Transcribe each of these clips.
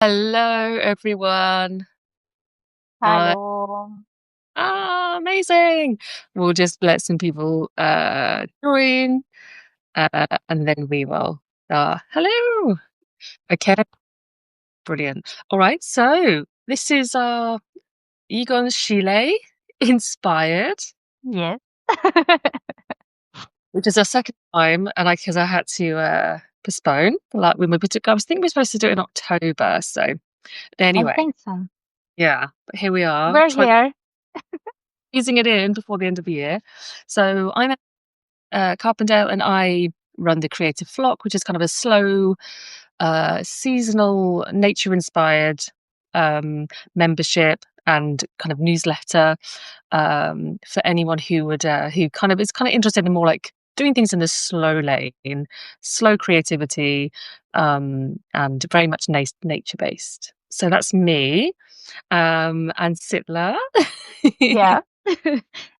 Hello, everyone. Hi. Hello. Amazing. We'll just let some people join, and then we will. Hello. Okay, brilliant. All right, so this is Egon Schiele inspired, Yes. which is our second time, and because I had to postpone. Like when I was thinking we were supposed to do it in October. So I anyway, think so. yeah, but here we are. We're Trying here. Easing it in before the end of the year. So I'm Carpendale, and I run the Creative Flock, which is kind of a slow, seasonal, nature-inspired membership and kind of newsletter for anyone who kind of is kind of interested in more like doing things in the slow lane, slow creativity, and very much nature-based. So that's me, and Citla. Yeah.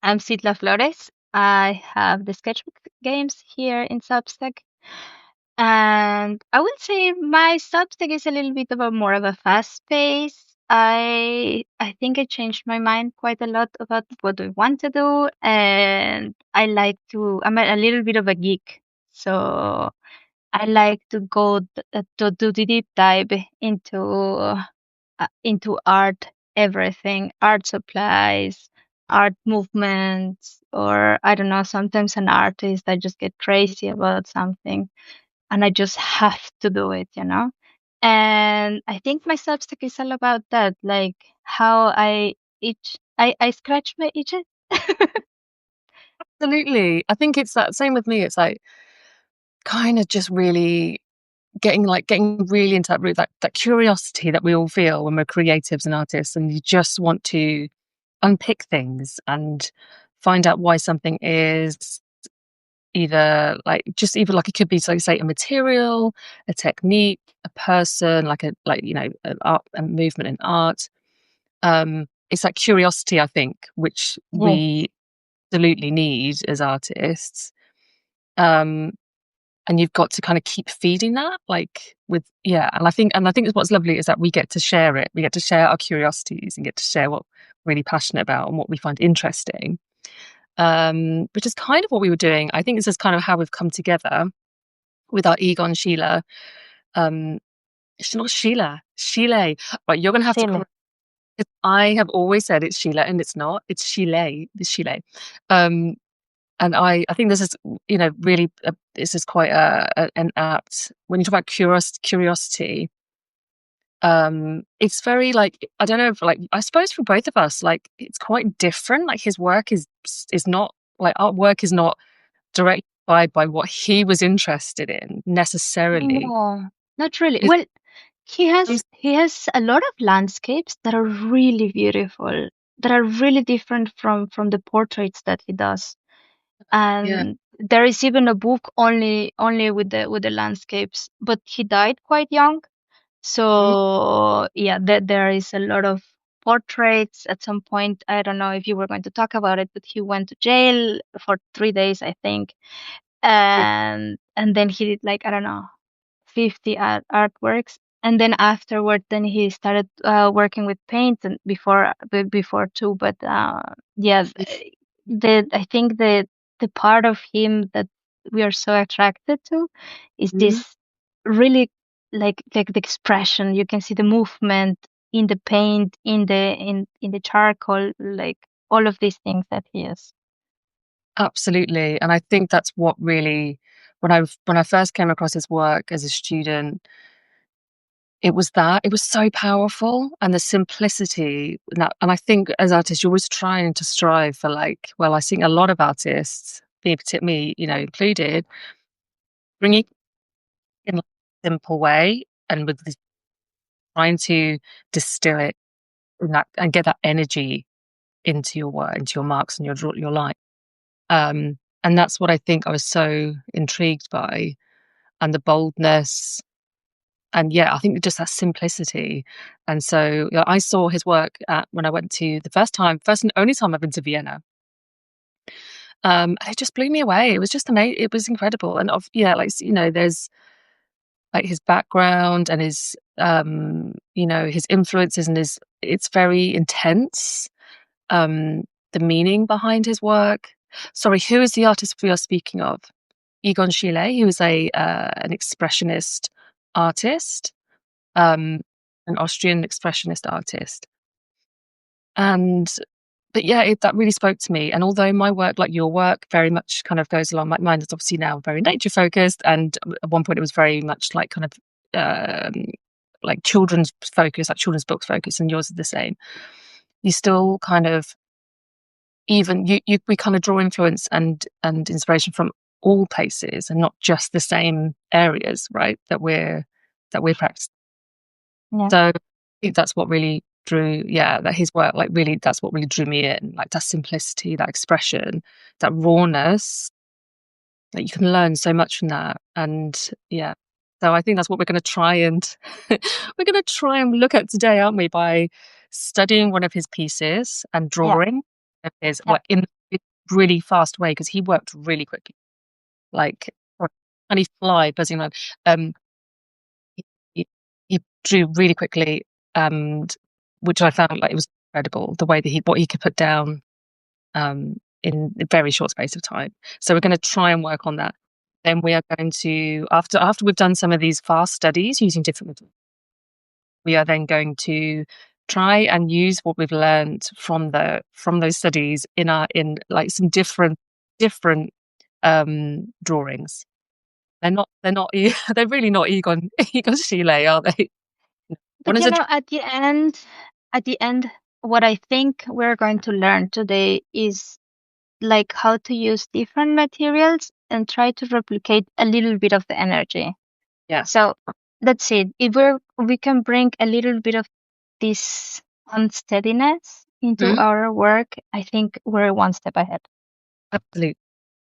I'm Citla Flores. I have the sketchbook games here in Substack. And I would say my Substack is a little bit of a more of a fast pace. I think I changed my mind quite a lot about what I want to do, and I'm a little bit of a geek. So I like to to do the deep dive into art, everything, art supplies, art movements, or I don't know, sometimes an artist, I just get crazy about something and I just have to do it. And I think my Substack is all about that, like how I scratch my itches. Absolutely. I think it's that same with me. It's like kind of just really getting really into that curiosity that we all feel when we're creatives and artists, and you just want to unpick things and find out why something is either like it could be, so say, a material, a technique, a person, an art, a movement in art. It's that curiosity, I think, which Yes, we absolutely need as artists. Um, and you've got to kind of keep feeding that, like with yeah. And I think what's lovely is that we get to share it. We get to share our curiosities and get to share what we're really passionate about and what we find interesting. Which is kind of what we were doing. I think this is kind of how we've come together with our Egon Schiele. Um, it's not Sheila, Chile. Right, you're gonna have to Chile. correct. I have always said it's Sheila, and it's not. It's Chile. It's Chile. Um, and I think this is, really, this is quite an apt, when you talk about curiosity. It's very, like, I don't know if, like, I suppose for both of us, like, it's quite different. Like, his work is not, like, our work is not directly by what he was interested in necessarily. No, not really. His, Well, He has his he has a lot of landscapes that are really beautiful, that are really different from the portraits that he does. yeah. And there is even a book only with the landscapes, but he died quite young. Mm, So yeah, there is a lot of portraits. At some point, I don't know if you were going to talk about it, but he went to jail for 3 days, I think. yeah. And then he did, like, I don't know, 50 artworks, and then afterward then he started working with paint, and before too, but yeah, I think the part of him that we are so attracted to is Mm, this really, like the expression. You can see the movement in the paint, in the charcoal, like all of these things that he is. absolutely. And I think that's what really, when I first came across his work as a student, it was so powerful, and the simplicity. And I think as artists, you're always trying to strive for, like, well, I think a lot of artists, me, included, bringing in, like, a simple way, and with this, trying to distill it in that and get that energy into your work, into your marks and your line. And that's what I think I was so intrigued by, and the boldness. And yeah, I think just that simplicity. And so, I saw his work when I went to the first and only time I've been to Vienna. And it just blew me away. It was just amazing. It was incredible. And yeah, like, there's like his background and his his influences and it's very intense. The meaning behind his work. Sorry, who is the artist we are speaking of? Egon Schiele, who is an expressionist artist, um, an Austrian expressionist artist. And but yeah, that really spoke to me. And although my work, like your work, very much kind of goes along, like mine is obviously now very nature focused, and at one point it was very much like kind of like children's focus, like children's books focus, and yours is the same. You still kind of even we kind of draw influence and inspiration from all places and not just the same areas, right? That we're practicing. Yeah. So I think that's what really drew, yeah, that his work, like really, that's what really drew me in, like that simplicity, that expression, that rawness. Like you can learn so much from that, and yeah. So I think that's what we're going to try and we're going to try and look at today, aren't we? By studying one of his pieces and Yeah. drawing of his Yeah. what in a really fast way because he worked really quickly, like and he fly buzzing around. He, he drew really quickly, and which I found like it was incredible the way that what he could put down in a very short space of time. So we're going to try and work on that. Then we are going to after we've done some of these fast studies using different methods, we are then going to try and use what we've learned from those studies in like some different drawings. They're really not Egon Schiele, are they? One But is a at the end, what I think we're going to learn today is like how to use different materials and try to replicate a little bit of the energy. yeah. So that's it. If we can bring a little bit of this unsteadiness into Mhm. our work, I think we're one step ahead. Absolutely.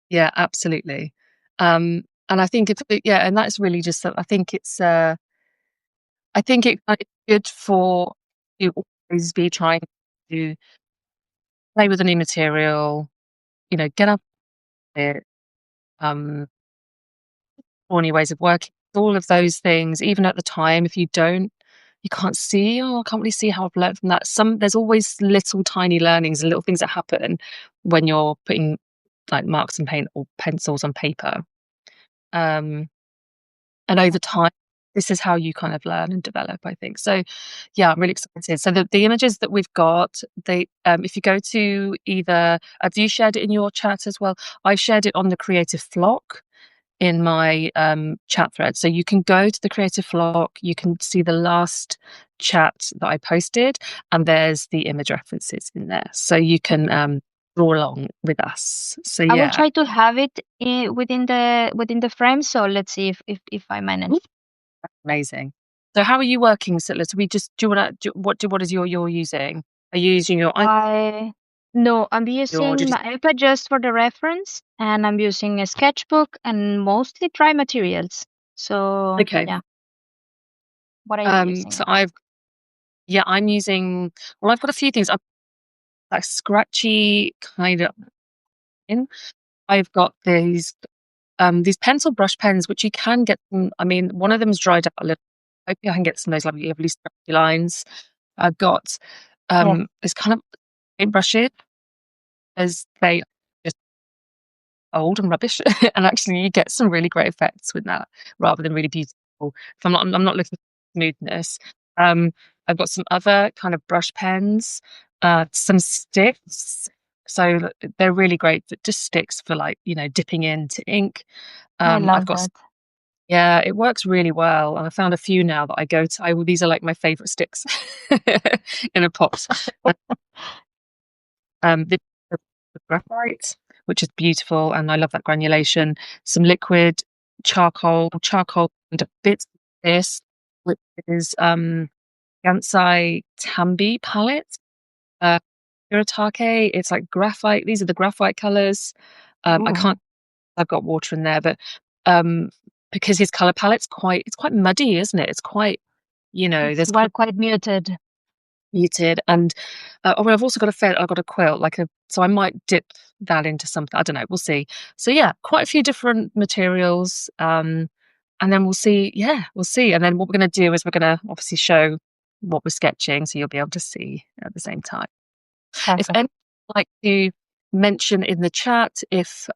Yeah, absolutely. And I think yeah, and that's really just I think it's good for you always be trying to play with a new material, get up there, um, or new ways of working, all of those things, even at the time, if you can't see, oh, I can't really see how I've learned from that. There's always little tiny learnings and little things that happen when you're putting like marks and paint or pencils on paper. Um, And over time, this is how you kind of learn and develop, I think. So, yeah, I'm really excited. So the images that we've got, if you go to either, have you shared it in your chat as well? I shared it on the Creative Flock in my chat thread. So you can go to the Creative Flock, you can see the last chat that I posted, and there's the image references in there. So you can draw along with us. So I will yeah. try to have it within the frame. So let's see if I manage. Amazing. So how are you working, Citla? So do you want to, what is you're using? Are you using your iPad No, I'm or using did you? my iPad just for the reference, and I'm using a sketchbook and mostly dry materials. So Okay. yeah, what are you using? So I'm using, well, I've got a few things. I'm like scratchy kind of in. I've got these pencil brush pens, which you can get them. I mean, one of them's dried out a little. Hoping I can get some of those lovely scratchy lines. I've got Yes, this kind of paintbrushes as they just old and rubbish, and actually you get some really great effects with that rather than really beautiful. If I'm not looking for smoothness. Um, I've got some other kind of brush pens, some sticks. So they're really great, but just sticks for like dipping into ink. I I've love got that. Yeah, it works really well, and I found a few now that I go to. These are like my favorite sticks in a pot. The graphite, which is beautiful, and I love that granulation. Some liquid charcoal, and a bit of this, which is Gansai Tambi palette. Uh, Iritake, it's like graphite. These are the graphite colors. I Ooh, can't. I've got water in there, but um, because his color palette's quite muddy, isn't it? It's quite, it's there's quite quite muted. muted. And I've also got I've got a quilt, so I might dip that into something. I don't know. We'll see. So yeah, quite a few different materials. and then we'll see. Yeah, we'll see. And then what we're going to do is we're going to obviously show what we're sketching, so you'll be able to see at the same time. If Perfect. anyone would like to mention in the chat, if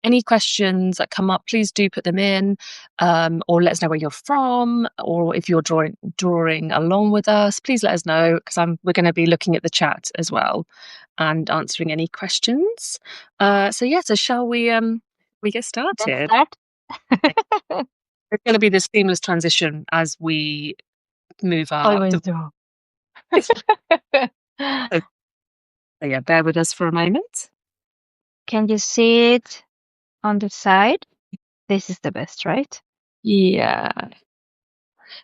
any questions that come up, please do put them in, or let us know where you're from, or if you're drawing along with us, please let us know, because we're going to be looking at the chat as well and answering any questions. So shall we get Let's started? start. It's going to be this seamless transition as we move up. Always do. So yeah, bear with us for a moment. Can you see it on the side? This is the best, right? Yeah,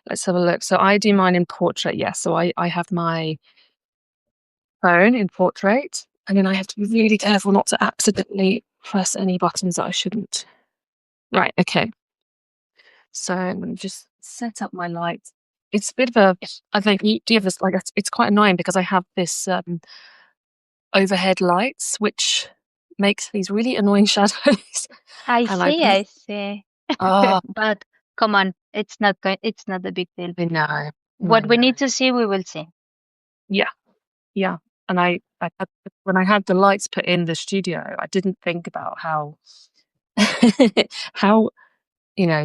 let's have a look. So I do mine in portrait. Yes, so I have my phone in portrait, and then I have to be really careful not to accidentally press any buttons that I shouldn't. Right, okay. So I'm going to just set up my light. It's a bit of a, I think, do you have this, like, it's quite annoying because I have this overhead lights, which makes these really annoying shadows. I And I see, really, I see. oh, But come on, it's not a big deal. I know, I What we know. need to see, we will see. Yeah, yeah. And I had, when I had the lights put in the studio, I didn't think about how, how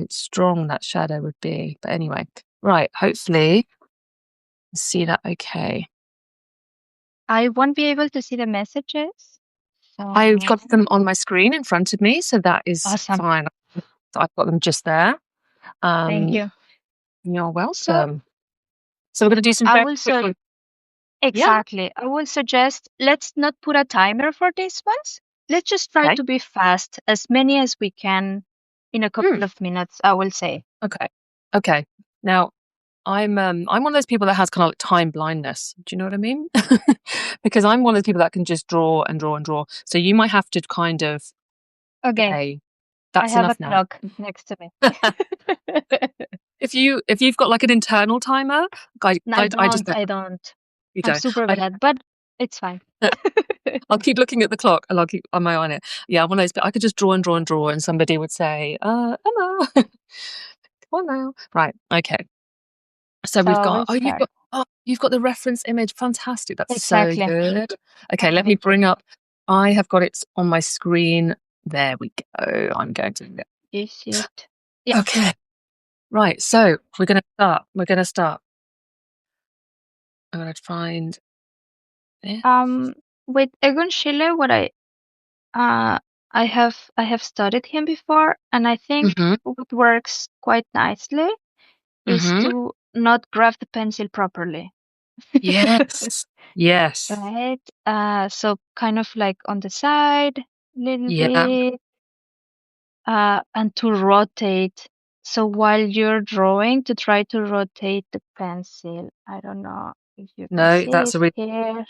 strong that shadow would be. But anyway, right, hopefully you see that okay. I won't be able to see the messages. I've So got them on my screen in front of me, so that is awesome. fine. I've got them just there. Thank Um, you. you're So welcome. So we're going to do some I very will quick so ones. Yeah, exactly. I will suggest let's not put a timer for these ones. Let's just try okay. to be fast, as many as we can in a Hmm, couple of minutes, I will say. okay. Okay. Now, I'm one of those people that has kind of like time blindness. Do you know what I mean? Because I'm one of those people that can just draw and draw and draw. So you might have to kind of, Okay, okay, I that's have a enough now. clock next to me. If you've got like an internal timer, I just don't. I don't. You I'm don't. super bad, but it's fine. I'll keep looking at the clock and I'll keep on my eye on it. Yeah, one of those. But I could just draw and draw and draw, and somebody would say, Emma, come on now." Right. Okay. So we've So got. we'll start. You've got the reference image. Fantastic. That's so Exactly. good. I Okay, let have me it here. bring up. I have got it on my screen. There we go. I'm going to. You see it? Yeah. Okay. Right. So we're going to start. We're going to start. I'm going to find it. Um, with Egon Schiele, uh I have studied him before, and I think Mhm. what works quite nicely is Mhm. to not grab the pencil properly. Yes. Yes. Right? So kind of like on the side, little Yeah. bit, and to rotate. So while you're drawing, to try to rotate the pencil. I don't know if you can No, see that's it a really here.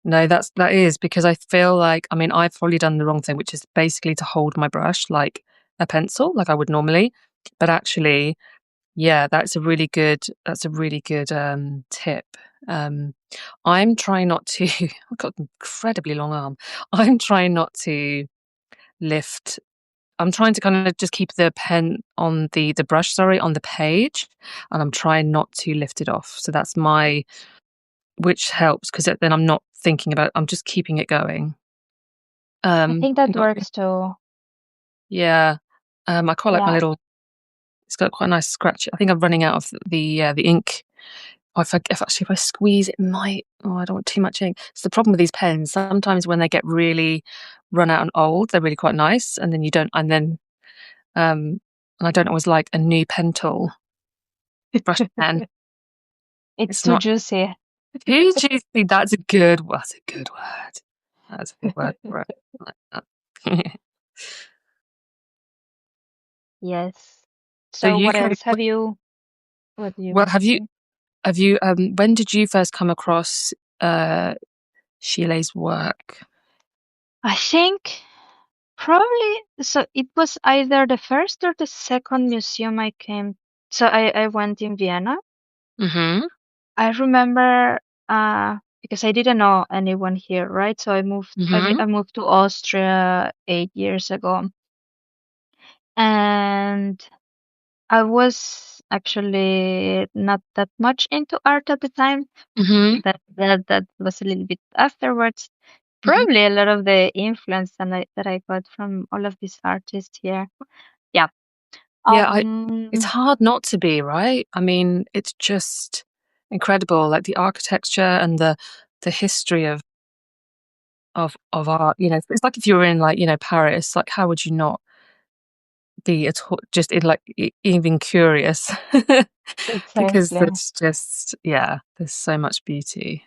no, that is because I feel like, I mean, I've probably done the wrong thing, which is basically to hold my brush like a pencil, like I would normally. But actually, yeah, that's a really good tip. Um, I'm trying not to. I've got an incredibly long arm. I'm trying not to lift. I'm trying to kind of just keep the pen on the brush, sorry, on the page, and I'm trying not to lift it off. So that's my which helps because then I'm not thinking about. I'm just keeping it going. I Um, think that got- works too. yeah. I quite like my Yeah. little. It's got quite a nice scratch. I think I'm running out of the ink. Oh, if I squeeze, it might. Oh, I don't want too much ink. It's the problem with these pens. Sometimes when they get really run out and old, they're really quite nice, and then you don't. And I don't always like a new pen tool brush pen. It's It's too not juicy. too juicy. That's a good. That's a good word. That's a good word for it. I like that. Yes. So So you what came. else have you what do you Well, want have to you say? have you when did you first come across Chile's work? I think probably so it was either the first or the second museum I came. So I went in Vienna. Mm-hmm. I remember because I didn't know anyone here, right? So Mm-hmm. I moved to Austria 8 years ago. And I was actually not that much into art at the time. Hmm. That was a little bit afterwards. Hmm. Probably a lot of the influence that I got from all of these artists here. Yeah. Yeah, it's Um, hard not to be, right? I mean, it's just incredible, like the architecture and the history of art. You know, it's like if you were in like, you know, Paris, like how would you not be at all, just in like even curious? Because exactly. there's just, yeah, there's so much beauty.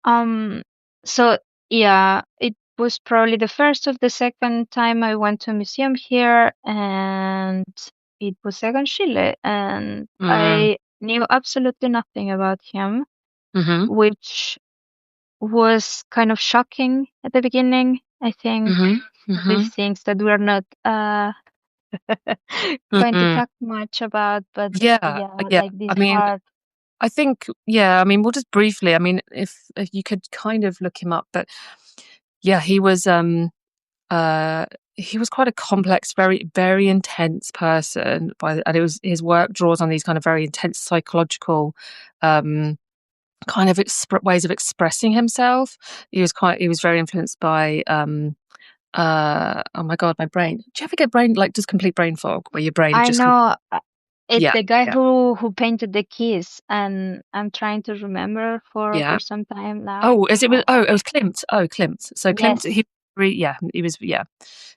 Um, so yeah, it was probably the first of the second time I went to a museum here, and it was Egon Schiele, and Mm. I knew absolutely nothing about him, Mm-hmm. which was kind of shocking at the beginning. I think Mm-hmm. these Mm-hmm. things that we're not going to Mm-hmm. talk much about, but Yeah, yeah, yeah. like this I mean, art. I think, yeah, I mean, we'll just briefly, I mean, if you could kind of look him up, but yeah, uh he was quite a complex, very intense person and it was his work draws on these kind of very intense psychological um kind of ways of expressing himself. He was very influenced by oh my God, my brain. Do you ever get brain like just complete brain fog where your brain I just know it's yeah, the guy yeah, who painted the keys, and I'm trying to remember yeah. for some time now. Oh, is it was oh, it was Klimt. Oh, Klimt. So Klimt, Yes, yeah, he was, yeah.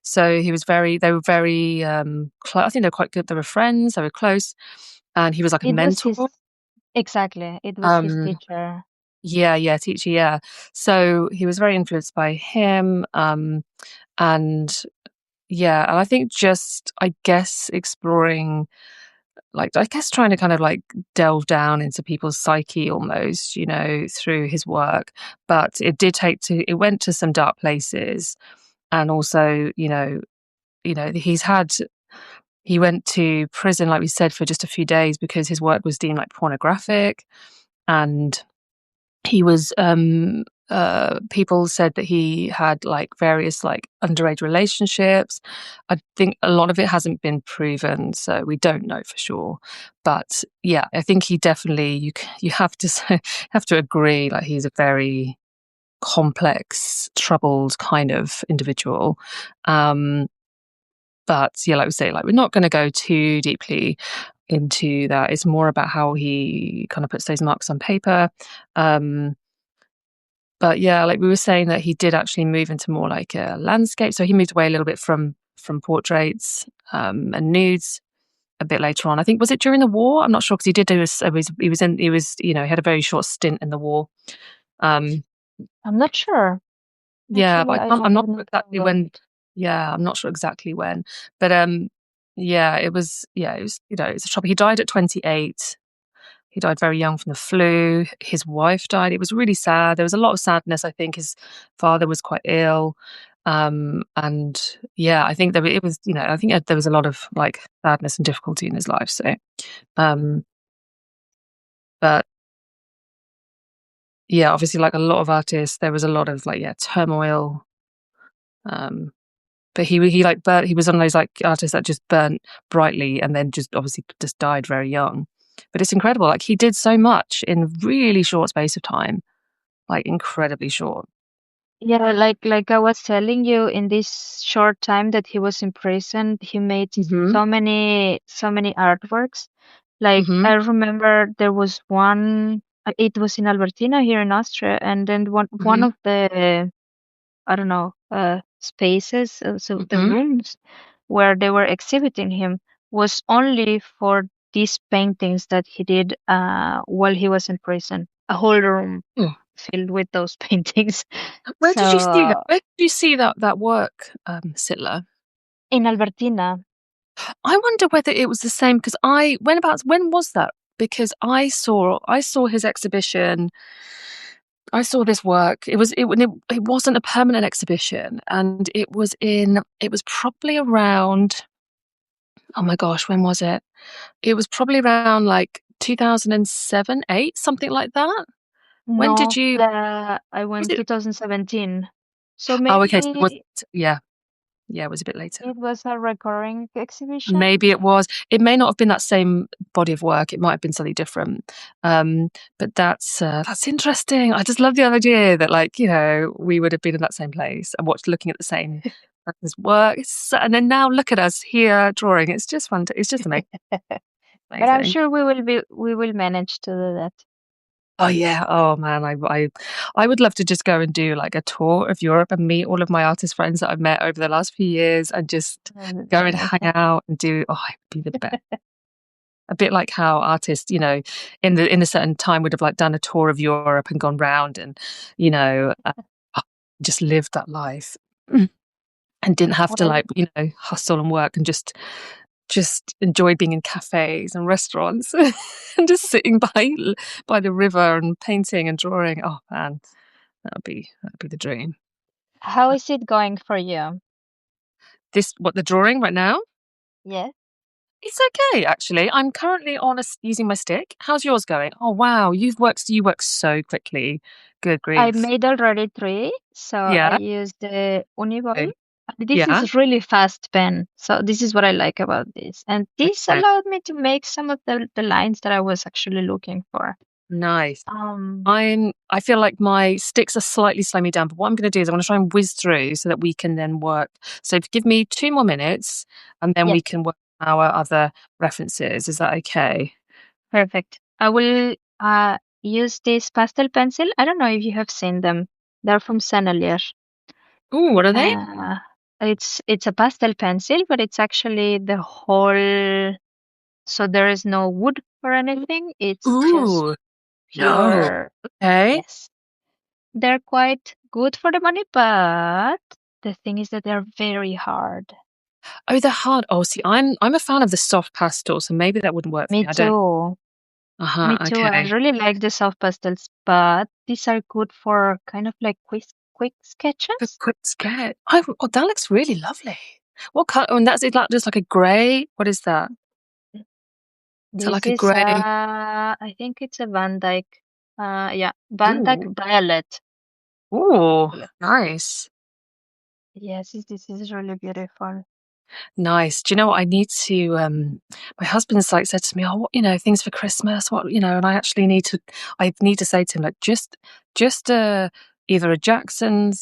So he was they were very I think they were quite good. They were friends, they were close, and he was like a it was his mentor. exactly. It was his Um, teacher. yeah, yeah, teacher, yeah. So he was very influenced by him. And yeah, and I think just I guess exploring like I guess trying to kind of like delve down into people's psyche almost, you know, through his work. But it went to some dark places. And also, he went to prison, like we said, for just a few days because his work was deemed like pornographic. And he was people said that he had like various like underage relationships. I think a lot of it hasn't been proven, so we don't know for sure. But yeah, I think he definitely you have to say, have to agree like he's a very complex, troubled kind of individual. um but yeah, like we say, like we're not going to go too deeply into that. It's more about how he kind of puts those marks on paper. um but yeah, like we were saying that he did actually move into more like a landscape. So he moved away a little bit from portraits and nudes a bit later on. I think was it during the war? I'm not sure because he did do he was he had a very short stint in the war. Um, I'm not sure. yeah, Actually, but I I'm have not sure not exactly followed. when. Yeah, I'm not sure exactly when, but yeah, it was it's a trouble. He died at 28. He died very young from the flu. His wife died. It was really sad. There was a lot of sadness. I think his father was quite ill. And yeah, I think it was, I think there was a lot of like sadness and difficulty in his life. So, um, but yeah, obviously, like a lot of artists, there was a lot of like, yeah, turmoil. Um, but he like burnt, he was one of those like artists that just burnt brightly and then just obviously just died very young. But it's incredible. Like he did so much in really short space of time, like incredibly short. Yeah, like I was telling you, in this short time that he was in prison, he made Mhm. so many artworks. Like Mhm. I remember there was one. It was in Albertina here in Austria, and then one Mhm. of the I don't know spaces, so the Mhm. rooms where they were exhibiting him was only for these paintings that he did while he was in prison. A whole room Oh. filled with those paintings. Where So did you see that? Where did you see that work, Citla? in Albertina. I wonder whether it was the same because when was that? Because I saw his exhibition. I saw this work. It wasn't a permanent exhibition, and it was probably around. Oh my gosh, when was it? It was probably around like 2007, 8, something like that. When did No, you? I Was went it? 2017. So Oh, okay. So it was maybe yeah. Yeah, it was a bit later. It was a recurring exhibition. Maybe it was. It may not have been that same body of work. It might have been something different. Um, but that's interesting. I just love the idea that, like, we would have been in that same place and watched, looking at the same person's work. And then now look at us here drawing. It's just fun. It's just amazing. But I'm Amazing. sure we will manage to do that. Oh yeah. Oh man. I would love to just go and do like a tour of Europe and meet all of my artist friends that I've met over the last few years and just That's go and hang amazing. out and do. Oh, it would be the best. A bit like how artists, in a certain time would have like done a tour of Europe and gone round and, you know, uh, just lived that life and didn't have to Well, like, hustle and work and just enjoyed being in cafes and restaurants and just sitting by the river and painting and drawing. Oh man, that'd be the dream. how is it going for you? What the drawing right now? Yes. It's okay, actually. I'm currently using my stick. How's yours going? Oh wow, you work so quickly. Good I grief. made already three, so I Yeah. used the Uniball. Okay. This Yeah. is really fast pen, so this is what I like about this. And this Okay. allowed me to make some of the lines that I was actually looking for. Nice. Um, I feel like my sticks are slightly slowing me down, but what I'm going to do is I'm going to try and whiz through so that we can then work. So give me 2 more minutes and then we yes, can work our other references. Is that okay? perfect. I will use this pastel pencil. I don't know if you have seen them. They're from Sennelier. Ooh, what are they? Uh, it's a pastel pencil, but it's actually the whole. So there is no wood or anything. It's just Ooh, no. pure. Okay. Yes, they're quite good for the money, but the thing is that they're very hard. Oh, they're hard. Oh, see, I'm a fan of the soft pastel, so maybe that wouldn't work for Me me. I don't. too. Uh-huh. Me too. I Okay. really like the soft pastels, but these are good for kind of like quick A sketches. quick sketch. Oh, that looks really lovely. What color? Oh, and that's it. Like just like a grey. What is that? Is that This like a is grey? I think it's a Van Dyke. Yeah, Van Dyke Ooh. Violet. Ooh. Nice. Yes, this is really beautiful. Nice. Do you know what I need to my husband's like said to me, "Oh, things for Christmas, and I need to say to him like just either a Jackson's,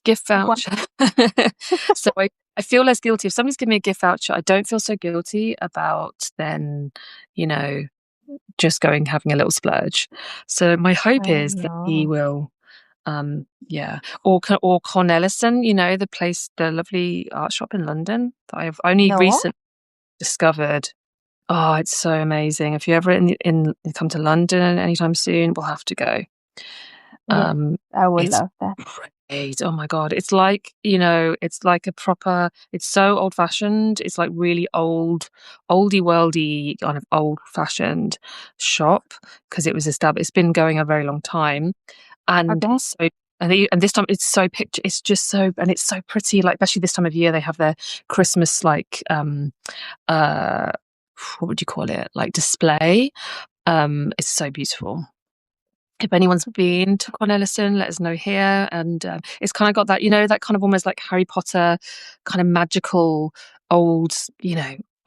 gift One, voucher." So I feel less guilty if somebody's giving me a gift voucher. I don't feel so guilty about then, you know, just having a little splurge. So my hope I is that he know. will yeah, or Cornelison, the lovely art shop in London that I've only No? recently discovered. Oh, it's so amazing. If you ever come to London anytime soon, we'll have to go. Yes, Um, I would it's love that. great. Oh my God. It's like it's so old fashioned. It's like really oldie worldy, kind of old fashioned shop because it's been going a very long time and Okay. so and this time it's so it's just so and it's so pretty, like especially this time of year they have their Christmas like uh what would you call it, like display. It's so beautiful. If anyone's been to Cornelison, let us know here. And it's kind of got that, that kind of almost like Harry Potter kind of magical old,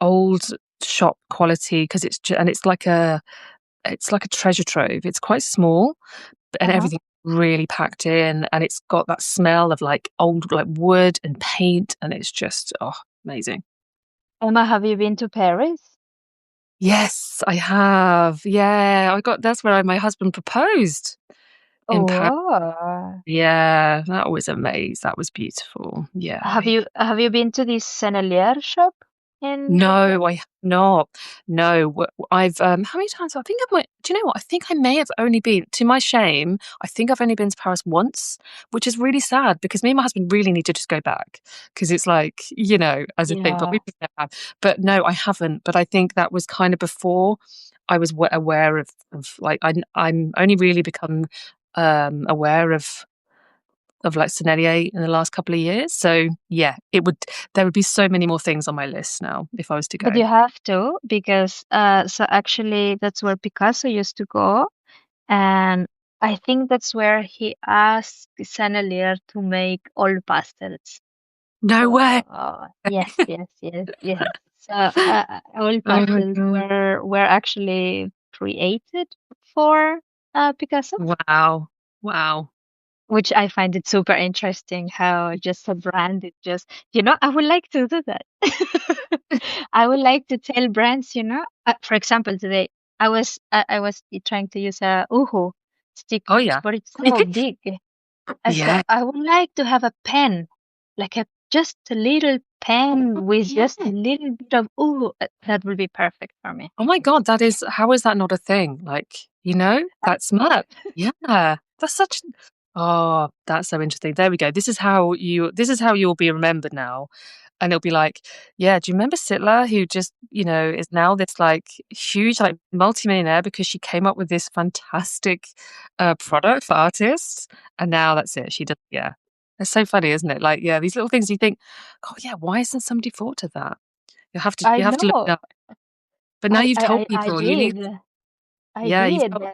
old shop quality because and it's like a treasure trove. It's quite small and Uh-huh. everything really packed in, and it's got that smell of like old like wood and paint, and it's just amazing. Emma, have you been to Paris? Yes, I have. Yeah, that's where my husband proposed in Paris. Oh, Yeah, that was amazing. That was beautiful. Yeah. have you been to this Sennelier shop in No, I have not. No, I've how many times? I think I went. Do you know what? I think I may have only been. To my shame, I think I've only been to Paris once, which is really sad because me and my husband really need to just go back because it's like as a thing. But Yeah. we never have. But no, I haven't. But I think that was kind of before I was aware of like I'm only really become aware of like Sennelier in the last couple of years. So yeah, there would be so many more things on my list now if I was to But go. you have to because so actually that's where Picasso used to go, and I think that's where he asked Sennelier to make all pastels. No way. Yes, yes, yes, yes. So all Oh my pastels God. were actually created for Picasso, Wow. Wow. which I find it super interesting how just a brand it just I would like to do that. I would like to tell brands, for example, today I was trying to use a uhu stick, Oh yeah. but it's so big. So Yeah. I would like to have a pen, like a just a little pen with just a little bit of uhu. That would be perfect for me. Oh my God, how is that not a thing? Like, that's mad. Yeah. That's such Oh, that's so interesting. There we go. This is how you'll be remembered now. And it'll be like, yeah, do you remember Citla who just, is now this like huge like multimillionaire because she came up with this fantastic product for artists and now that's it. She does yeah. It's so funny, isn't it? Like, yeah, these little things you think, oh yeah, why hasn't somebody thought of that? You have to I you have to look it know. up. But now I you've I told I I people you need did. I yeah, you've did. told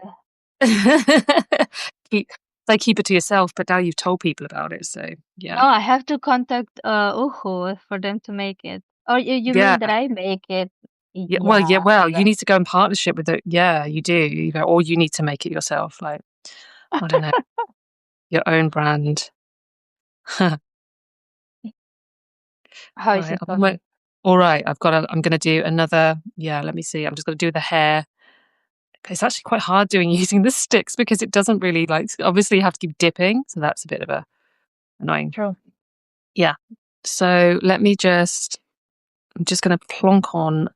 keep they keep it to yourself, but now you've told people about it, so No, yeah. I have to contact Uhu for them to make it. Or you Yeah. mean that I make it? Yeah, Yeah. well, you need to go in partnership with it. Yeah, you do, or you need to make it yourself, like, I don't know, your own brand. How is Right, it going? all right, I'm gonna do another, yeah, let me see. I'm just gonna do the hair. It's actually quite hard doing using the sticks because it doesn't really like obviously you have to keep dipping, so that's a bit of a annoying. True. Yeah. So I'm just gonna plonk on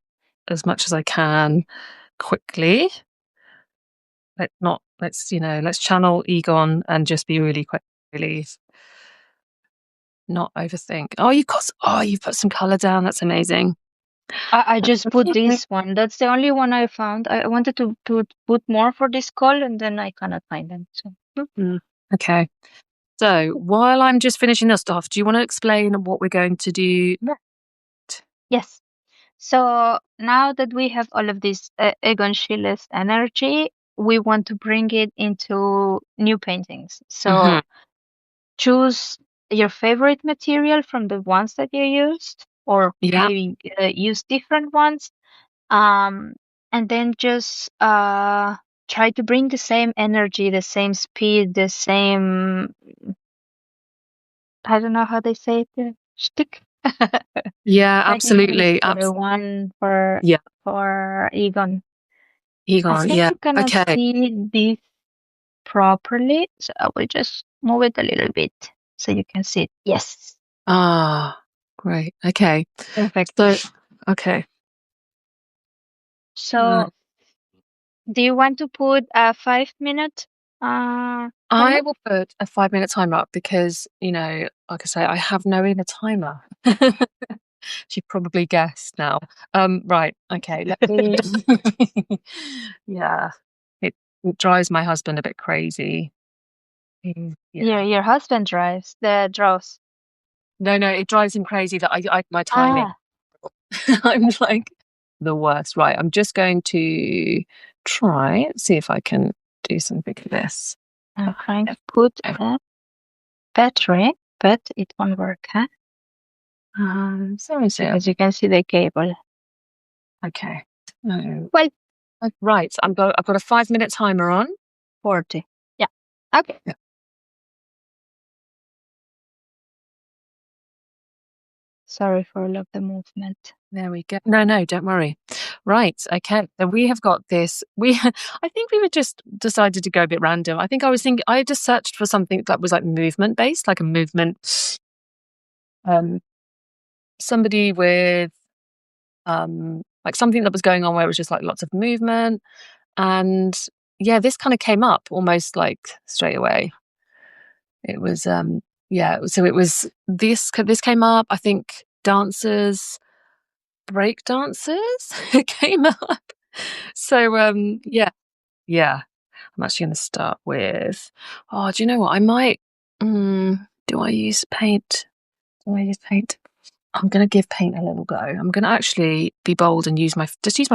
as much as I can quickly. Let's channel Egon and just be really quick, really not overthink. You've put some color down. That's amazing. I just put Okay. this one. That's the only one I found. I wanted to put more for this call and then I cannot find them. So Mm, okay. So while I'm just finishing this off, do you want to explain what we're going to do next? yes. So now that we have all of this Egon Schille's energy, we want to bring it into new paintings. Hmm. So choose your favorite material from the ones that you used, or Yeah. maybe use different ones. And then just try to bring the same energy, the same speed, the same, I don't know how they say it, shtick. Yeah, Like English absolutely. for the one for Yeah. Egon. I Egon. think Yeah. you cannot Okay. see this properly, so I will just move it a little bit so you can see it. Yes, Ah, great. Okay. perfect. So, okay. So, do you want to put a 5 minute timer? I will put a 5 minute timer up because, like I say, I have no inner timer. She probably guessed now. Right. Okay. Let me. Yeah. It drives my husband a bit crazy. Yeah. Your husband drives the draws. No, no, it drives him crazy that my timing. Ah, I'm like the worst. Right. I'm just going to try see if I can do something with this. I'm trying to put a battery, but it won't work, huh? So is it? Because you can see the cable. Okay. No. Well, Right. I've got a 5 minute timer on. 40. Yeah. Okay. Yeah. Sorry for all of the movement. There we go. No, no, don't worry. Right. Okay. So we have got this. I think we were just decided to go a bit random. I think I was thinking, I just searched for something that was like movement based, like a movement, um, somebody with, like something that was going on where it was just like lots of movement. And yeah, this kind of came up almost like straight away. It was, yeah. So it was this came up, I think dancers, break dancers came up. So yeah, yeah. I'm actually going to start with. Oh, do you know what? I might. Do I use paint? Do I use paint? I'm going to give paint a little go. I'm going to actually be bold and use my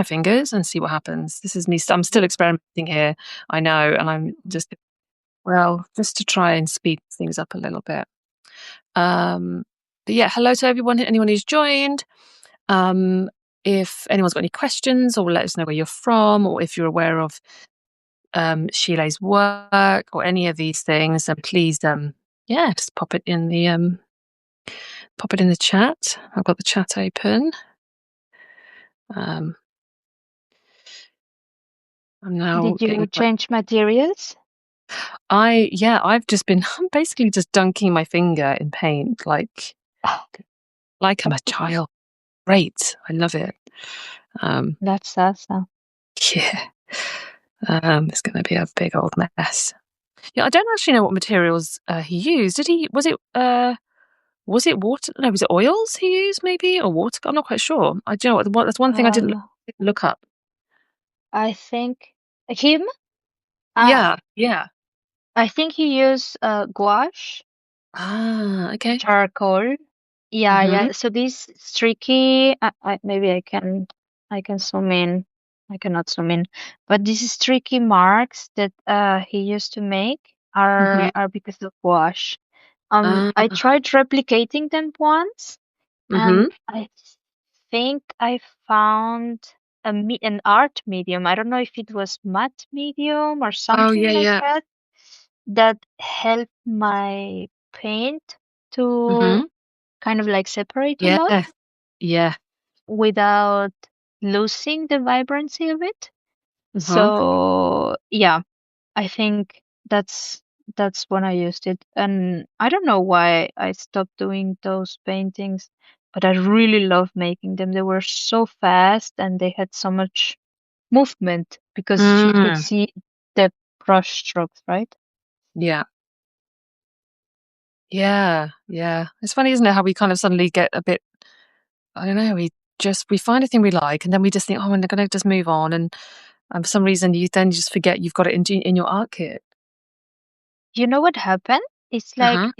fingers and see what happens. This is me. I'm still experimenting here. I know, and I'm just to try and speed things up a little bit. Um, but yeah, hello to everyone, anyone who's joined. Um, if anyone's got any questions, or let us know where you're from, or if you're aware of Sheila's work or any of these things, then please, yeah, just pop it in the chat. I've got the chat open. Um, I'm now Did you getting my. change materials? I've just been I'm basically just dunking my finger in paint, like I'm a child. Great, I love it. Um, That's awesome. yeah. It's going to be a big old mess. Yeah, I don't actually know what materials he used. Did he? Was it water? No, was it oils he used maybe or water? I'm not quite sure. I do you know what. That's one thing I Um, didn't look up. I think him. Ah, Yeah, yeah. I think he used gouache, Ah, okay. charcoal. Yeah, Mm-hmm. yeah. So this streaky. Maybe I can zoom in. I cannot zoom in, but these streaky marks that he used to make Mm-hmm. are because of gouache. I Ah, tried replicating them once, and mm-hmm. I think I found an art medium. I don't know if it was matte medium or Oh something yeah, like yeah. that that helped my paint to Mm-hmm. kind of like separate a lot Yeah, yeah. without losing the vibrancy of it. Uh-huh. So yeah, I think that's when I used it. And I don't know why I stopped doing those paintings, but I really love making them. They were so fast and they had so much movement because you could Mm. see the brush strokes, right? Yeah, yeah, yeah. It's funny, isn't it, how we kind of suddenly get a bit. I don't know. We find a thing we like, and then we just think, oh, we're going to just move on, and for some reason, you then just forget you've got it in your art kit. You know what happened? It's Uh like huh.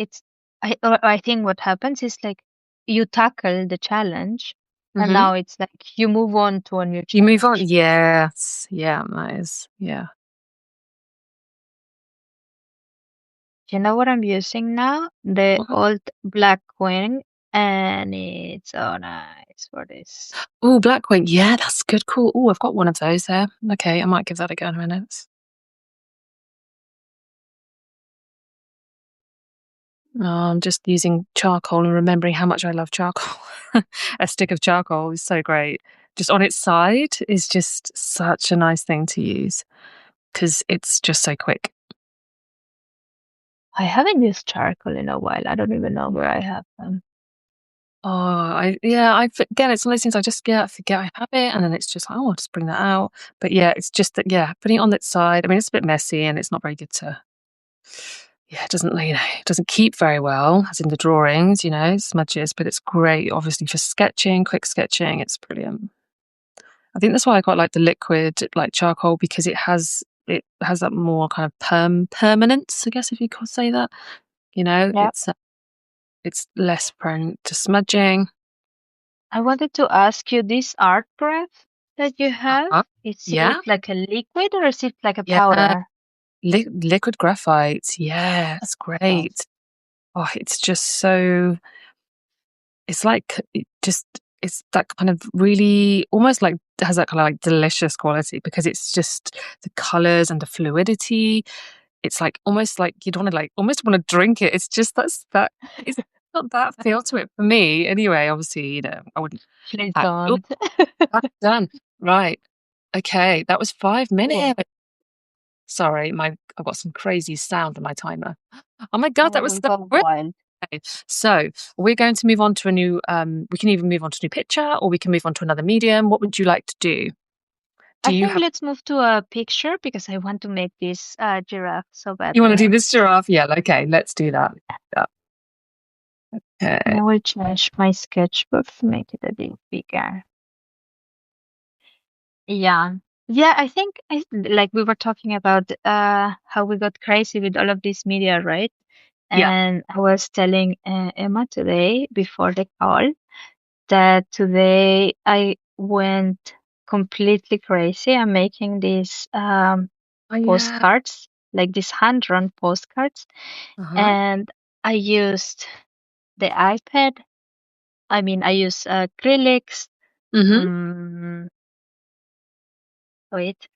I think what happens is like you tackle the challenge and Mm-hmm. now it's like you move on to a new You move on. challenge. Yes. Yeah. That is. Yeah. You know what I'm using now? The old black wing, and it's so nice for this. Oh, Black Queen. Yeah, that's good. Cool. Oh, I've got one of those there. Okay, I might give that a go in a minute. Oh, I'm just using charcoal and remembering how much I love charcoal. A stick of charcoal is so great. Just on its side is just such a nice thing to use because it's just so quick. I haven't used charcoal in a while. I don't even know where I have them. Oh, again, it's one of those things I forget I have it, and then it's just like, oh, I'll just bring that out. But yeah, it's just that, yeah, putting it on its side. I mean, it's a bit messy and it's not very good to, yeah, it doesn't, it doesn't keep very well, as in the drawings, smudges, but it's great, obviously, for sketching, quick sketching. It's brilliant. I think that's why I quite like the liquid, like charcoal, because it has that more kind of permanence, I guess, if you could say that. You know, Yeah. it's less prone to smudging. I wanted to ask you this art graph that you have, Uh-huh. is Yeah, it like a liquid or is it like a yeah. powder? Liquid graphite. Yeah, it's So great. Oh, it's just so. It's like it's that kind of really almost like has that kind of like delicious quality because it's just the colors and the fluidity. It's like almost like you'd want to like almost want to drink it. It's just that it's got that feel to it for me. Anyway, obviously, I wouldn't. please Oh, don't. that's done. Right. Okay, that was 5 minutes. Cool. Sorry, I've got some crazy sound on my timer. Oh my God, that Oh, was we so go quick. wild. So we're going to move on to a new, we can either move on to a new picture or we can move on to another medium. What would you like to do? Do I you think have, let's move to a picture because I want to make this giraffe so you want to badly. do this giraffe? Yeah, okay, let's do that. Yeah. And I Okay. will change my sketchbook to make it a bit bigger. Yeah. Yeah, I think like we were talking about how we got crazy with all of this media, right? Yeah. And I was telling Emma today before the call that today I went completely crazy. I'm making these Oh, yeah. postcards, like these hand-drawn postcards, Uh-huh. and I used the iPad I mean, I use acrylics. Mm-hmm. Mm, wait,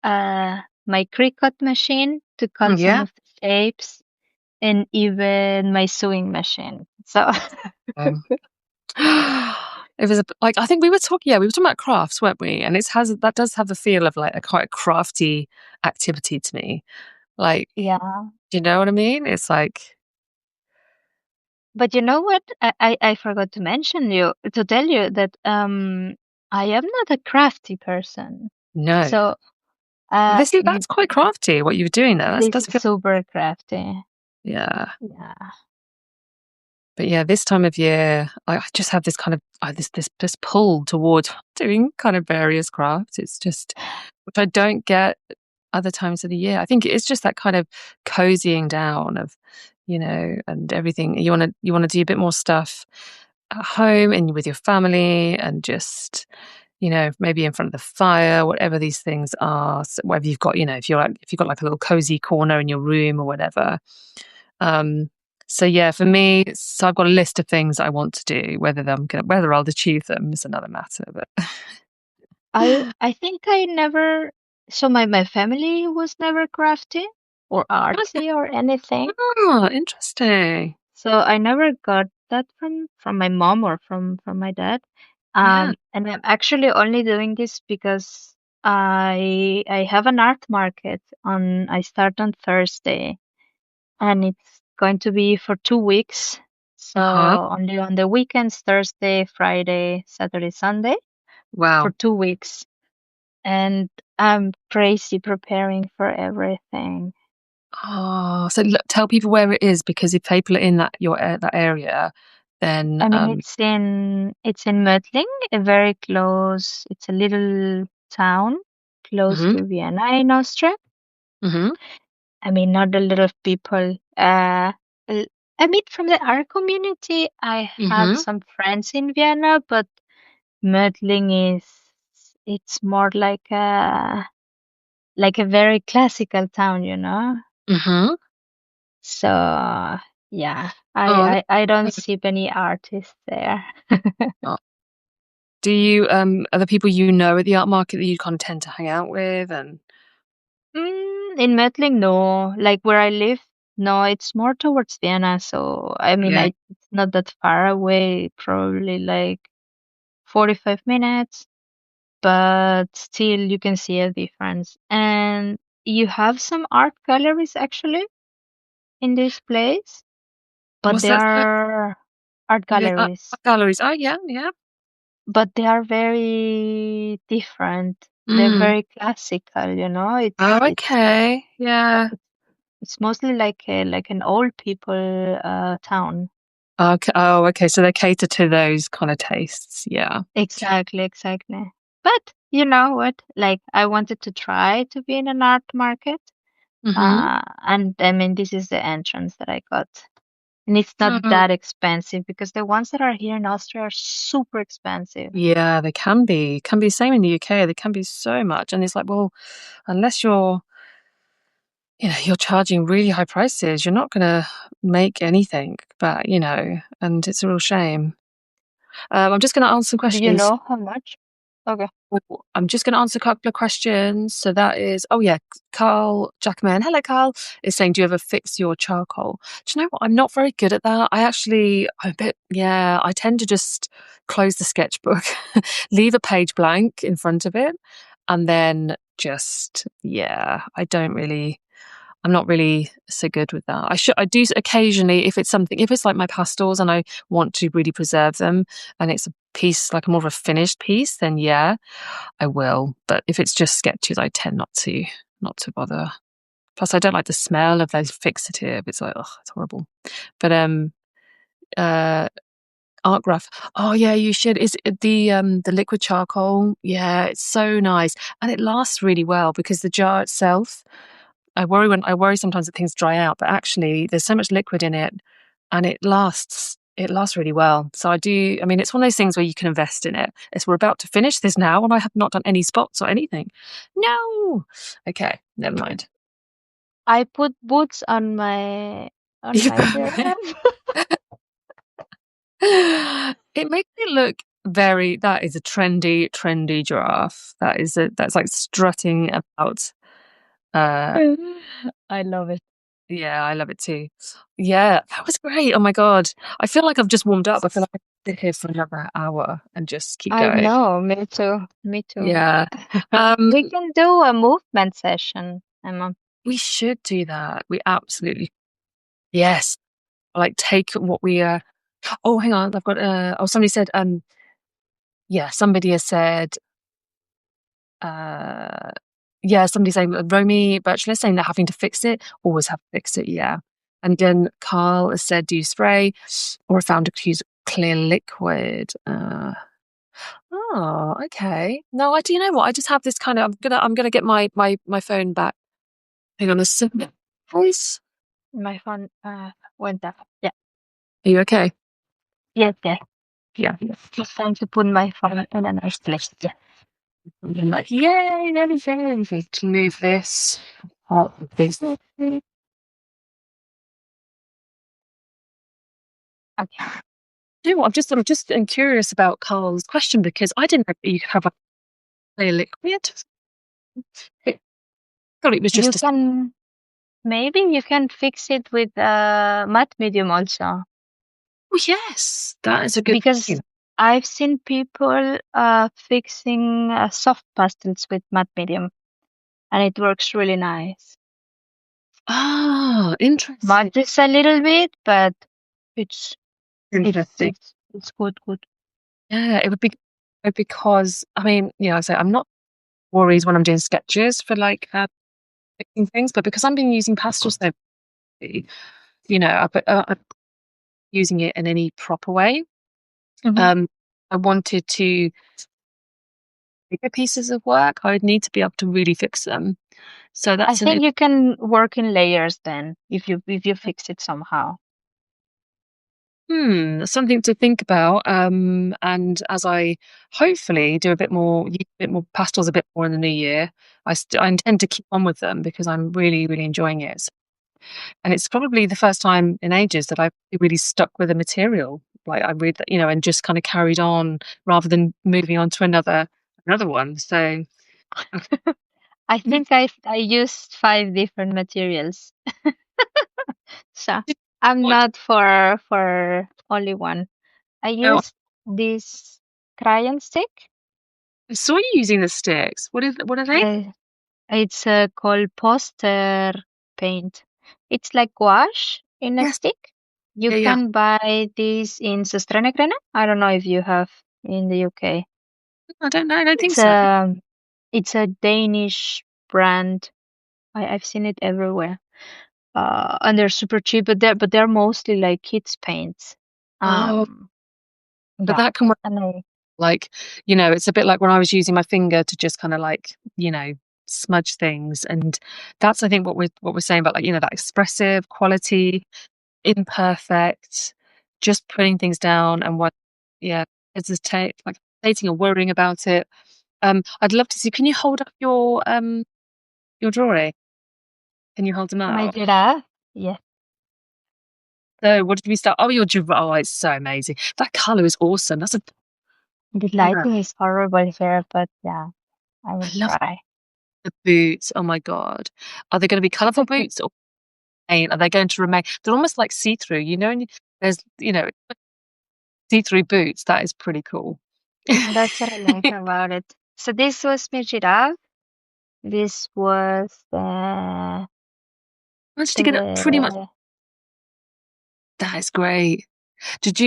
my Cricut machine to cut some Yeah. of the shapes, and even my sewing machine. So Um, it was like I think we were talking. Yeah, we were talking about crafts, weren't we? And it has that does have the feel of like a quite crafty activity to me. Like, yeah. do you know what I mean? It's like But you know what? I forgot to mention you to tell you that I am not a crafty person. no. So uh This is that's quite crafty what you were doing there. That this does is feel super crafty. yeah. Yeah. But yeah, this time of year, I just have this kind of this pull towards doing kind of various crafts. It's just which I don't get other times of the year. I think it's just that kind of cozying down of, and everything. You want to do a bit more stuff at home and with your family and just, maybe in front of the fire, whatever these things are. So whether you've got, if you've got like a little cozy corner in your room or whatever. Um, so yeah, for me, so I've got a list of things I want to do. Whether I'll achieve them is another matter. But I think I never so my family was never crafty or okay. artsy or anything. Oh, interesting. So I never got that from my mom or from my dad. Yeah. And I'm actually only doing this because I have an art market on I start on Thursday, and it's going to be for 2 weeks. So Uh-huh. only on the weekends, Thursday, Friday, Saturday, Sunday, for Wow. 2 weeks. And I'm crazy preparing for everything. Oh, so look, tell people where it is because if people are in that area, then I mean, it's in Mödling, a very close. It's a little town close mhm, to Vienna in Austria. mhm, I mean, not a lot of people. L- I mean, from the art community, I have mhm, some friends in Vienna, but Mödling it's more like a very classical town, you know? mhm. So yeah, Oh, I don't okay. see many artists there. Oh. Do you are the people you know at the art market that you kind of tend to hang out with and In Mödling, no. Like where I live, no, it's more towards Vienna. So I mean, yeah. it's not that far away, probably like 45 minutes, but still you can see a difference. And you have some art galleries actually in this place, but What's they that? Sorry? are art There's galleries, art galleries. Oh yeah, yeah. but they are very different. They're Mm. very classical, you know. Oh, It's okay. Yeah. it's mostly like an old people town. Okay. Oh, okay. So they cater to those kind of tastes. Yeah. Exactly, exactly. But you know what? Like I wanted to try to be in an art market. Mm-hmm. And I mean this is the entrance that I got. And it's not Oh, that expensive because the ones that are here in Austria are super expensive. yeah, they can be. Can be same in the UK. They can be so much, and it's like, well, unless you're charging really high prices, you're not going to make anything. But and it's a real shame. I'm just going to answer some Do you questions. know how much? Okay. I'm just going to answer a couple of questions. So that is, oh yeah, Carl Jackman. Hello, Carl. Is saying, do you ever fix your charcoal? Do you know what? I'm not very good at that. I'm a bit, yeah, I tend to just close the sketchbook, leave a page blank in front of it, and then just, yeah, I'm not really so good with that. I do occasionally if it's like my pastels and I want to really preserve them and it's a piece like more of a finished piece, then yeah, I will. But if it's just sketches, I tend not to bother. Plus, I don't like the smell of those fixative. It's like, oh, it's horrible. But uh, art graph. Oh yeah, you should. Is it the liquid charcoal? Yeah, it's so nice and it lasts really well because the jar itself. I worry sometimes that things dry out, but actually there's so much liquid in it and it lasts really well. So I do, I mean, it's one of those things where you can invest in it. As we're about to finish this now and I have not done any spots or anything. No. Okay, never mind. I put boots on my giraffe. It makes it look very, that is a trendy giraffe. That's like strutting about. Uh, I love it. yeah, I love it too. Yeah, that was great. Oh my God. I feel like I've just warmed up. I feel like I could sit here for another hour and just keep I going. know, me too. Me too. Yeah. Um, We can do a movement session, Emma. we should do that. We absolutely, yes. Like take what we oh, hang on. I've got oh, somebody said yeah, somebody has said uh yeah, somebody saying Romy Birchler saying they're having to fix it, always have to fix it, yeah. And then Carl has said, do you spray or found a clear liquid? Oh, okay. No, I do, you know what? I just have this kind of I'm gonna get my phone back. Hang on a second. Voice. My phone went off. Yeah. Are you okay? Yes, yes. Yeah. Just time to put my phone in a nice place. Yeah. I'm like, yay, nearly finished. To move this part of this. Okay. You know what? I'm curious about Carl's question because I didn't know that you could have a clear liquid. I thought it was You just a. can maybe you can fix it with matte medium also. Oh, yes, that is a good Because point. I've seen people fixing soft pastels with matte medium, and it works really nice. Ah, interesting. But just a little bit, but it's it's Interesting. it's it's good. Yeah, it would be because I mean, I say I'm not worried when I'm doing sketches for like fixing things, but because I'm been using pastels so, I'm using it in any proper way. Hmm. Um, I wanted to bigger pieces of work. I would need to be able to really fix them. So I that's think you can work in layers then if you fix it somehow. something to think about. And as I hopefully do use a bit more pastels a bit more in the new year, I intend to keep on with them because I'm really, really enjoying it. And it's probably the first time in ages that I've really stuck with a material. Like I read that, and just kind of carried on rather than moving on to another one. So I think I used 5 different materials, so I'm what not for only one. I oh, used this crayon stick. I saw you using the sticks. What are they? Uh, it's called poster paint. It's like gouache in a Yes. stick. You Yeah, yeah. can buy this in Søstrene. I don't know if you have in the UK. I don't know. I don't think It's so. a it's a Danish brand. I've seen it everywhere. And they're super cheap, but they're mostly like kids paints. Oh, Um, but yeah, that can work. and Like, it's a bit like when I was using my finger to just kind of like, smudge things. And that's, I think, what we're saying about like, that expressive quality, imperfect, just putting things down and yeah, hesitate, like hesitating or worrying about it. I'd love to see, can you hold up your drawing? Can you hold them my out? giraffe. Yeah, So what did we start? Oh, your giraffe. Oh, it's so amazing. That color is awesome. the Yeah, lighting is horrible here, but yeah, I I will love try. the boots. Oh my God. Are they going to be colorful boots or plain? Are they going to remain? They're almost like see-through, and there's, see-through boots. That is pretty cool. That's what I like about it. So this was my giraffe. This was Managed to get it pretty much. the That is great.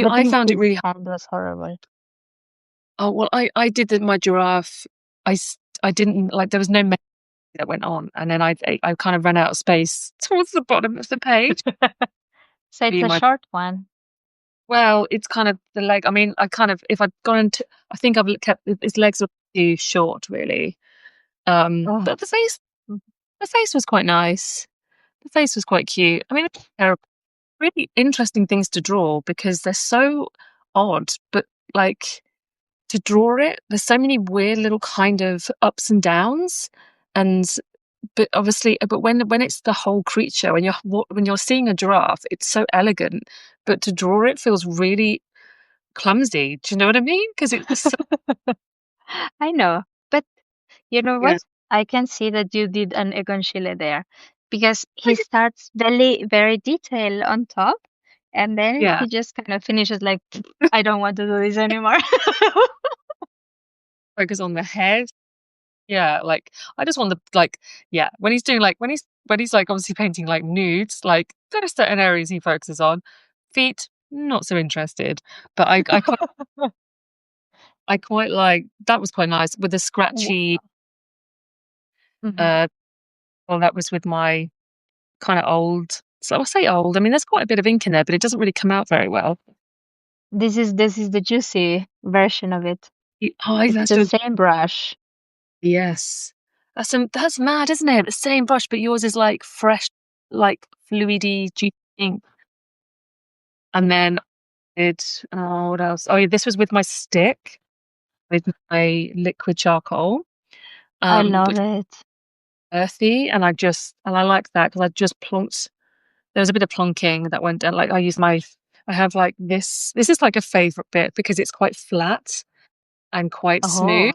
but I found it this really hard. hand was horrible. Oh, well, I did my giraffe. I didn't like, there was no makeup that went on. And then I kind of ran out of space towards the bottom of the page. So it's Be a my short one. Well, it's kind of the leg. I mean, I kind of, if I'd gone into, I think I've kept his legs were too short, really. Oh, But the face was quite nice. The face was quite cute. I mean, they're really interesting things to draw because they're so odd, but like to draw it, there's so many weird little kind of ups and downs, and but obviously, but when it's the whole creature, when you're seeing a giraffe, it's so elegant, but to draw it feels really. clumsy. Do you know what I mean? Because it's so, I know. But you know yeah. what? I can see that you did an Egon Schiele there because he starts very detailed on top and then Yeah. he just kind of finishes like, I don't want to do this anymore. Focus on the head. Yeah, like I just want the like yeah, when he's doing like when he's like obviously painting like nudes, like there are certain areas he focuses on. Feet, not so interested. But I quite like that was quite nice with the scratchy Wow. Mhm. uh well that was with my kind of old so I'll say old. I mean there's quite a bit of ink in there, but it doesn't really come out very well. This is the juicy version of it. Oh, It's that's the just same brush. yes. That's mad, isn't it? The same brush, but yours is like fresh, like fluidy juicy ink. And then did what else? Oh yeah, this was with my stick, with my liquid charcoal, I love which it. earthy, and I like that because I just plonked. There was a bit of plonking that went down. Like I have like this. This is like a favorite bit because it's quite flat and quite Oh, smooth,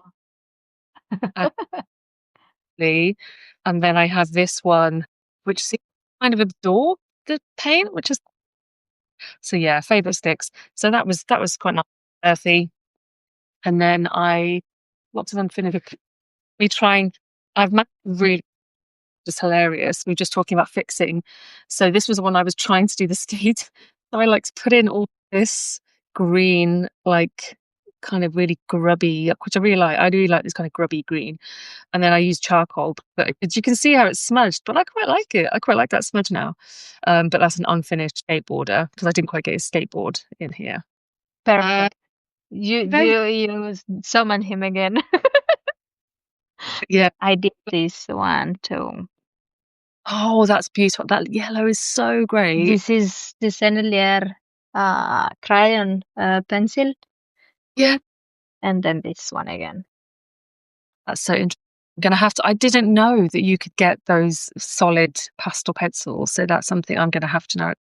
actually. And then I have this one, which seems to kind of absorb the paint, which is so yeah, favorite sticks. So that was quite nice, earthy. And then I lots of unfinished. We trying. I've really just hilarious. We were just talking about fixing. So this was the one I was trying to do the steed. So I like to put in all this green, like kind of really grubby, which I really like. I really like this kind of grubby green. And then I use charcoal, but you can see how it's smudged. But I quite like it. I quite like that smudge now. But that's an unfinished skateboarder because I didn't quite get his skateboard in here. Uh, perfect. You very you summon him again. yeah. I did this one too. Oh, that's beautiful. That yellow is so great. This is the Sennelier crayon pencil, Yeah, and then this one again. that's so interesting. I'm gonna have to. I didn't know that you could get those solid pastel pencils, so that's something I'm gonna have to know.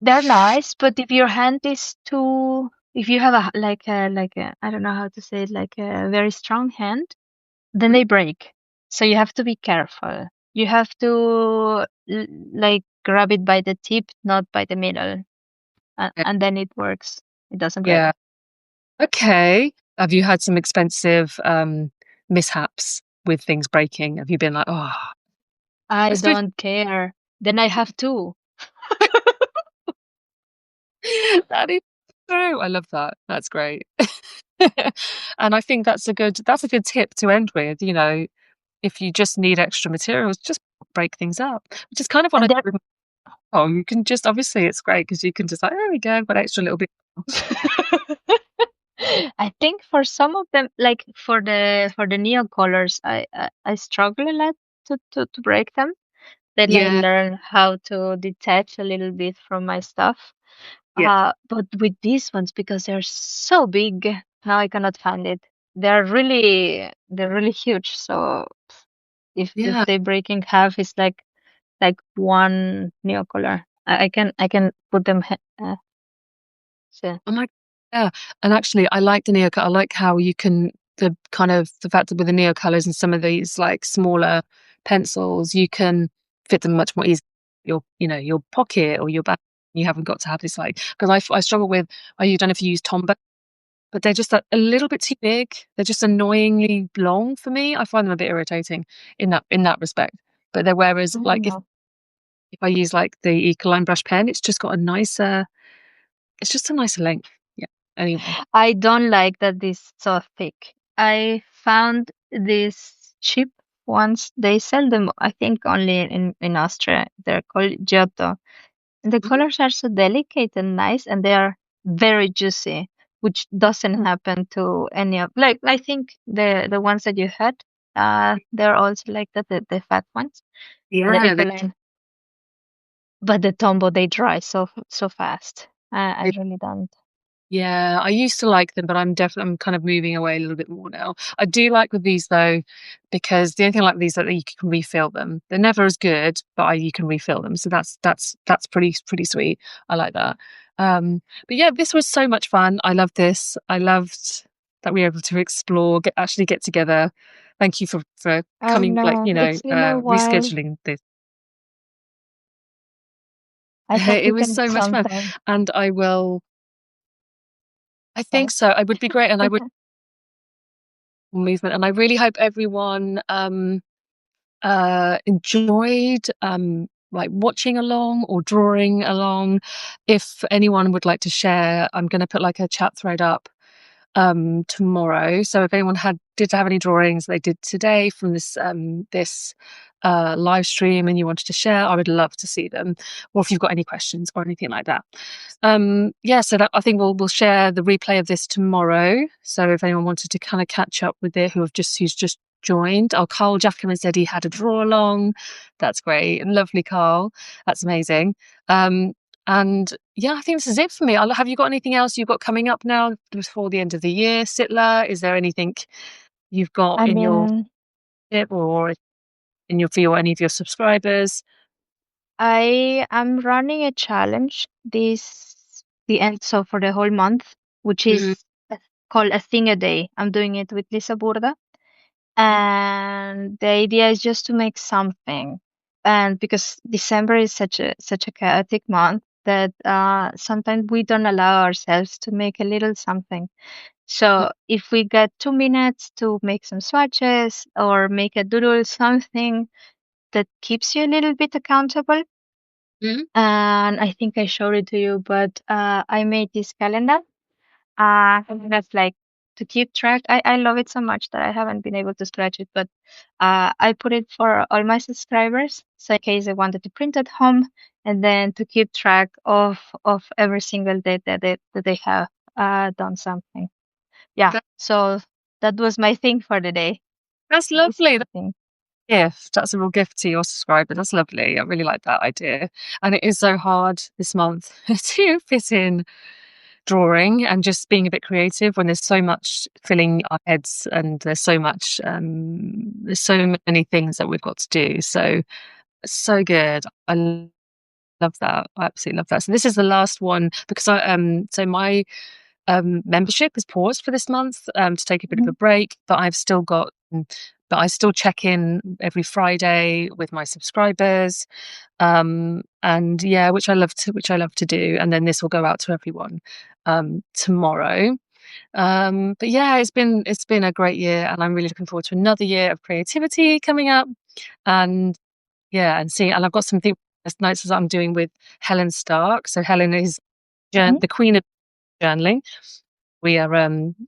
They're nice, but if your hand is too, if you have like a, I don't know how to say it, like a very strong hand, then Mhm. they break. So you have to be careful. You have to like grab it by the tip, not by the middle, Yeah. and then it works. It doesn't break. Yeah. Okay. Have you had some expensive mishaps with things breaking? Have you been like, oh, I I suppose don't care. Then I have two. that is true. I love that. That's great. And I think that's a good tip to end with. You know, if you just need extra materials, just break things up, which is kind of what I And do they're with my phone. You can just obviously it's great because you can just like, there we go, got extra little bit. I think for some of them, like for the neon colors, I struggle a lot to break them. Then I Yeah, learn how to detach a little bit from my stuff. yeah, But with these ones, because they're so big, now I cannot find it. They're really huge. So if yeah. they break in half, it's like one neon color. I can put them. So. I'm like, yeah. And actually, I like the neo. I like how you can the kind of the fact that with the neo colors and some of these like smaller pencils, you can fit them much more easily. Your pocket or your bag. You haven't got to have this like because I struggle with. I don't know if you use Tombow, but they're just a little bit too big. They're just annoyingly long for me. I find them a bit irritating in that respect. But they're whereas like No. if I use like the Ecoline brush pen, it's just got a nicer. It's just a nicer length. Yeah. Anyway. I don't like that this so thick. I found this cheap ones. They sell them, I think, only in Austria. They're called Giotto. And the Mhm. colors are so delicate and nice, and they are very juicy, which doesn't happen to any of like I think the ones that you had, they're also like that, the fat ones, the Yeah, Ecoline. But the Tombow they dry so fast. I really don't. yeah, I used to like them, but I'm kind of moving away a little bit more now. I do like with these though, because the only thing I like with these is that you can refill them. They're never as good, but you can refill them. So that's pretty sweet. I like that. But yeah, this was so much fun. I loved this. I loved that we were able to explore, actually get together. Thank you for I coming, like, know it's been a while. rescheduling this. I hope we It was can so meet much fun, sometime. and I will. I think Sorry. so. I would be great, and I would movement, and I really hope everyone enjoyed like watching along or drawing along. If anyone would like to share, I'm going to put like a chat thread up tomorrow. So if anyone did have any drawings they did today from this live stream and you wanted to share, I would love to see them. Or if you've got any questions or anything like that. Yeah, so that I think we'll share the replay of this tomorrow. So if anyone wanted to kind of catch up with it, who's just joined. Oh, Carl Jackham said he had a draw along. That's great. Lovely, Carl. That's amazing. And yeah, I think this is it for me. Have you got anything else you've got coming up now before the end of the year, Citla? Is there anything you've got I in your mean, tip or in your for any of your subscribers? I am running a challenge the end so for the whole month, which Mhm. is called a thing a day. I'm doing it with Lisa Burda, and the idea is just to make something. And because December is such a chaotic month that sometimes we don't allow ourselves to make a little something. So if we get 2 minutes to make some swatches or make a doodle, something that keeps you a little bit accountable. Mhm. And I think I showed it to you, but I made this calendar. That's like to keep track. I love it so much that I haven't been able to scratch it, but I put it for all my subscribers. So in case they wanted to print at home, and then to keep track of every single day that they have done something. Yeah. That, So that was my thing for the day. that's This lovely. thing. Gift. That's a real gift to your subscriber. That's lovely. I really like that idea. And it is so hard this month to fit in drawing and just being a bit creative when there's so much filling our heads and there's so many things that we've got to do. So so good. Love that. I absolutely love that. So this is the last one because so my membership is paused for this month to take a bit of a Mhm. break, but but I still check in every Friday with my subscribers, and yeah, which I love to do. And then this will go out to everyone tomorrow. But yeah, it's been a great year, and I'm really looking forward to another year of creativity coming up. And yeah, and I've got something nice as I'm doing with Helen Stark. So Helen is Mhm. the queen of journaling. We are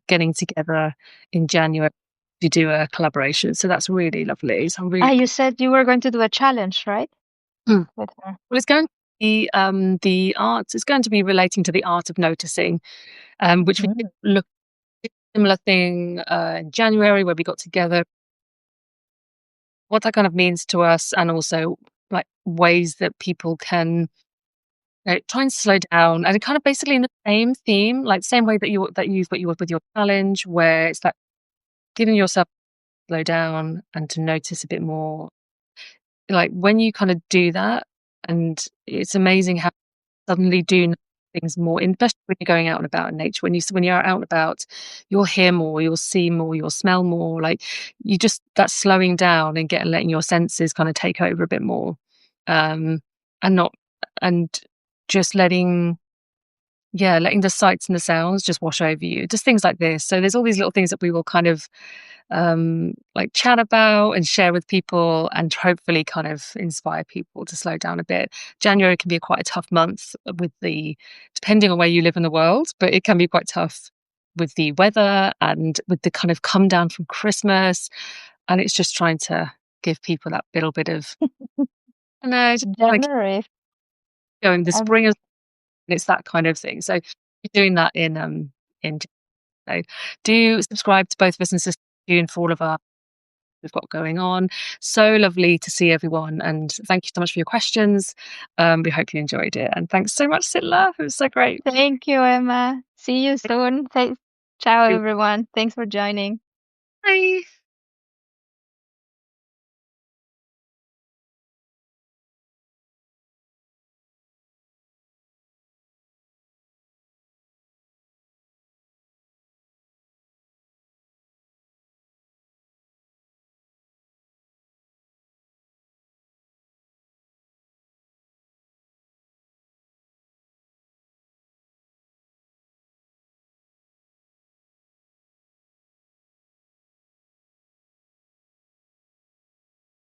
getting together in January to do a collaboration. So that's really lovely. So I'm really You said you were going to do a challenge, right? Mm. With her. Well, it's going to be the art. It's going to be relating to the art of noticing, which we did Mm. look at a similar thing in January where we got together. What that kind of means to us, and also like ways that people can try and slow down, and it kind of basically in the same theme, like same way that you've got you with your challenge, where it's like giving yourself slow down and to notice a bit more. Like when you kind of do that, and it's amazing how you suddenly do know things more, especially when you're going out and about in nature. When you're out and about, you'll hear more, you'll see more, you'll smell more. Like you just that slowing down and letting your senses kind of take over a bit more, um, and not and just letting the sights and the sounds just wash over you. Just things like this. So there's all these little things that we will kind of like chat about and share with people and hopefully kind of inspire people to slow down a bit. January can be quite a tough month depending on where you live in the world, but it can be quite tough with the weather and with the kind of come down from Christmas. And it's just trying to give people that little bit of, I don't know, just kind of keep January. going. The Um, spring is, it's that kind of thing. So you're doing that in so do subscribe to both of us and Sister June for all of our we've got going on. So lovely to see everyone, and thank you so much for your questions. We hope you enjoyed it, and thanks so much, Sitla. It was so great. Thank you, Emma. See you soon. Ciao, everyone. Thanks for joining. Bye.